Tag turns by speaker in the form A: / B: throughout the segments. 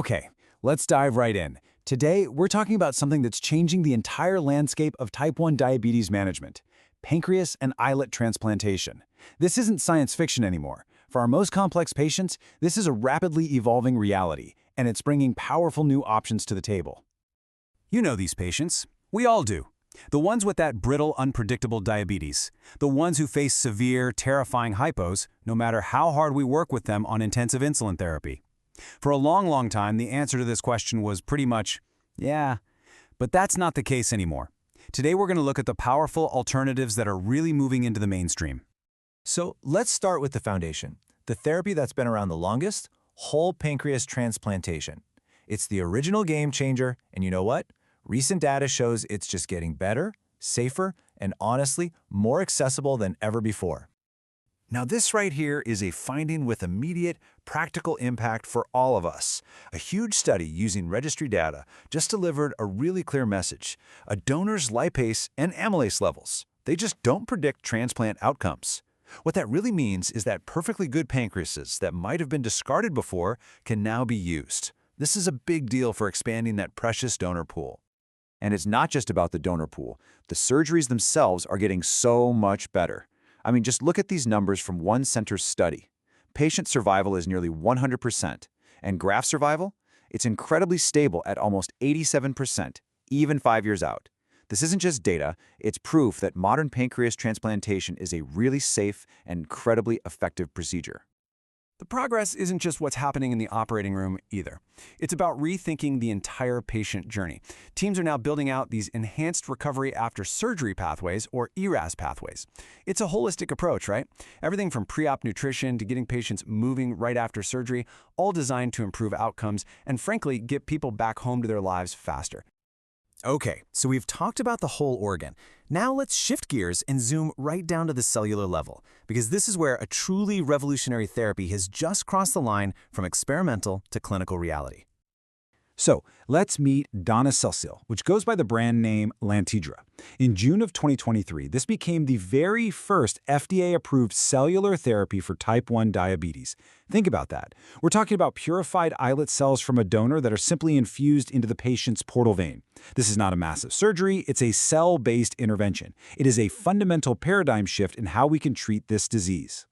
A: Okay, let's dive right in. Today, we're talking about something that's changing the entire landscape of type 1 diabetes management: pancreas and islet transplantation. This isn't science fiction anymore. For our most complex patients, this is a rapidly evolving reality, and it's bringing powerful new options to the table. You know these patients. We all do. The ones with that brittle, unpredictable diabetes. The ones who face severe, terrifying hypos, no matter how hard we work with them on intensive insulin therapy. For a long time, the answer to this question was pretty much, yeah. But that's not the case anymore. Today we're going to look at the powerful alternatives that are really moving into the mainstream.
B: So let's start with the foundation. The therapy that's been around the longest: whole pancreas transplantation. It's the original game changer, and you know what? Recent data shows it's just getting better, safer, and honestly, more accessible than ever before.
C: Now this right here is a finding with immediate, practical impact for all of us. A huge study using registry data just delivered a really clear message: a donor's lipase and amylase levels. They just don't predict transplant outcomes. What that really means is that perfectly good pancreases that might have been discarded before can now be used. This is a big deal for expanding that precious donor pool.
D: And it's not just about the donor pool. The surgeries themselves are getting so much better. I mean, just look at these numbers from one center's study. Patient survival is nearly 100%, and graft survival? It's incredibly stable at almost 87%, even 5 years out. This isn't just data, it's proof that modern pancreas transplantation is a really safe and incredibly effective procedure.
A: The progress isn't just what's happening in the operating room either. It's about rethinking the entire patient journey. Teams are now building out these enhanced recovery after surgery pathways, or ERAS pathways. It's a holistic approach, right? Everything from pre-op nutrition to getting patients moving right after surgery, all designed to improve outcomes and, frankly, get people back home to their lives faster. Okay, so we've talked about the whole organ. Now let's shift gears and zoom right down to the cellular level, because this is where a truly revolutionary therapy has just crossed the line from experimental to clinical reality.
E: So let's meet donacellcel, which goes by the brand name Lantidra. In June of 2023, this became the very first FDA-approved cellular therapy for type 1 diabetes. Think about that. We're talking about purified islet cells from a donor that are simply infused into the patient's portal vein. This is not a massive surgery, it's a cell-based intervention. It is a fundamental paradigm shift in how we can treat this disease.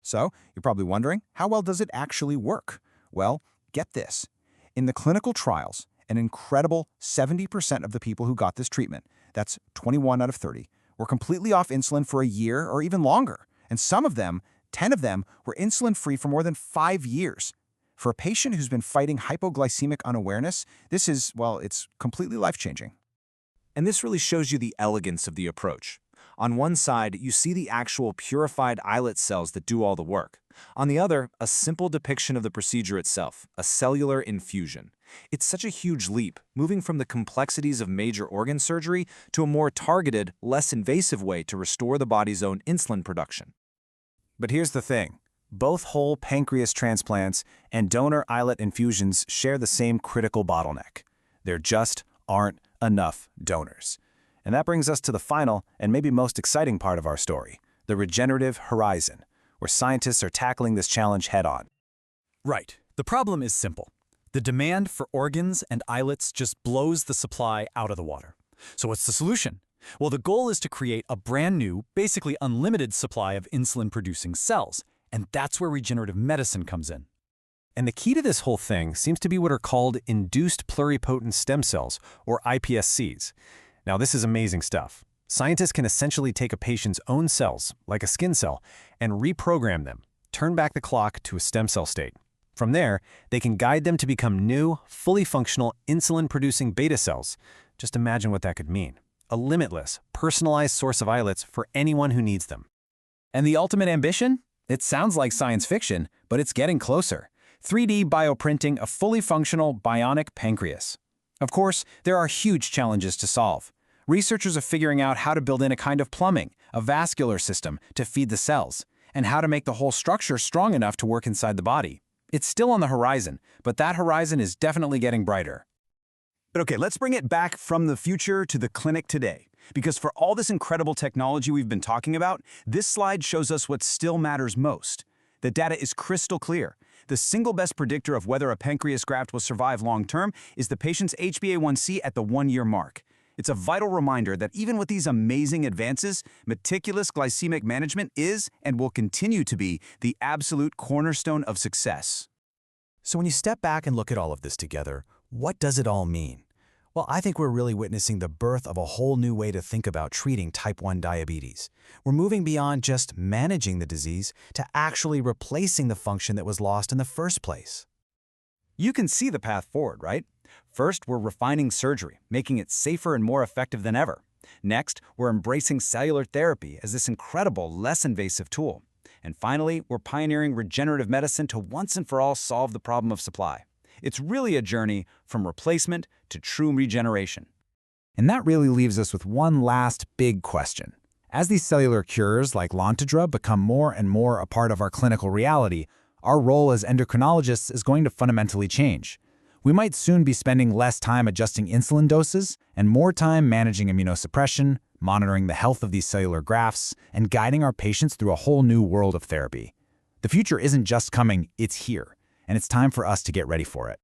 F: So, you're probably wondering, how well does it actually work? Well, get this. In the clinical trials, an incredible 70% of the people who got this treatment, that's 21 out of 30, were completely off insulin for a year or even longer. And some of them, 10 of them, were insulin-free for more than 5 years. For a patient who's been fighting hypoglycemic unawareness, this is, well, it's completely life-changing.
B: And this really shows you the elegance of the approach. On one side, you see the actual purified islet cells that do all the work. On the other, a simple depiction of the procedure itself, a cellular infusion. It's such a huge leap, moving from the complexities of major organ surgery to a more targeted, less invasive way to restore the body's own insulin production.
A: But here's the thing. Both whole pancreas transplants and donor islet infusions share the same critical bottleneck. There just aren't enough donors. And that brings us to the final and maybe most exciting part of our story, the regenerative horizon, where scientists are tackling this challenge head-on.
G: Right. The problem is simple. The demand for organs and islets just blows the supply out of the water. So what's the solution? Well, the goal is to create a brand new, basically unlimited supply of insulin-producing cells, and that's where regenerative medicine comes in.
A: And the key to this whole thing seems to be what are called induced pluripotent stem cells, or iPSCs. Now, this is amazing stuff. Scientists can essentially take a patient's own cells, like a skin cell, and reprogram them, turn back the clock to a stem cell state. From there, they can guide them to become new, fully functional, insulin-producing beta cells. Just imagine what that could mean. A limitless, personalized source of islets for anyone who needs them.
G: And the ultimate ambition? It sounds like science fiction, but it's getting closer. 3D bioprinting a fully functional bionic pancreas. Of course, there are huge challenges to solve. Researchers are figuring out how to build in a kind of plumbing, a vascular system, to feed the cells, and how to make the whole structure strong enough to work inside the body. It's still on the horizon, but that horizon is definitely getting brighter.
H: But okay, let's bring it back from the future to the clinic today. Because for all this incredible technology we've been talking about, this slide shows us what still matters most: The data is crystal clear. The single best predictor of whether a pancreas graft will survive long-term is the patient's HbA1c at the 1-year mark. It's a vital reminder that even with these amazing advances, meticulous glycemic management is and will continue to be the absolute cornerstone of success.
B: So when you step back and look at all of this together, what does it all mean? Well, I think we're really witnessing the birth of a whole new way to think about treating type 1 diabetes. We're moving beyond just managing the disease to actually replacing the function that was lost in the first place.
E: You can see the path forward, right? First, we're refining surgery, making it safer and more effective than ever. Next, we're embracing cellular therapy as this incredible, less invasive tool. And finally, we're pioneering regenerative medicine to once and for all solve the problem of supply. It's really a journey from replacement to true regeneration.
A: And that really leaves us with one last big question. As these cellular cures like Lantidra become more and more a part of our clinical reality, our role as endocrinologists is going to fundamentally change. We might soon be spending less time adjusting insulin doses and more time managing immunosuppression, monitoring the health of these cellular grafts, and guiding our patients through a whole new world of therapy. The future isn't just coming, it's here, and it's time for us to get ready for it.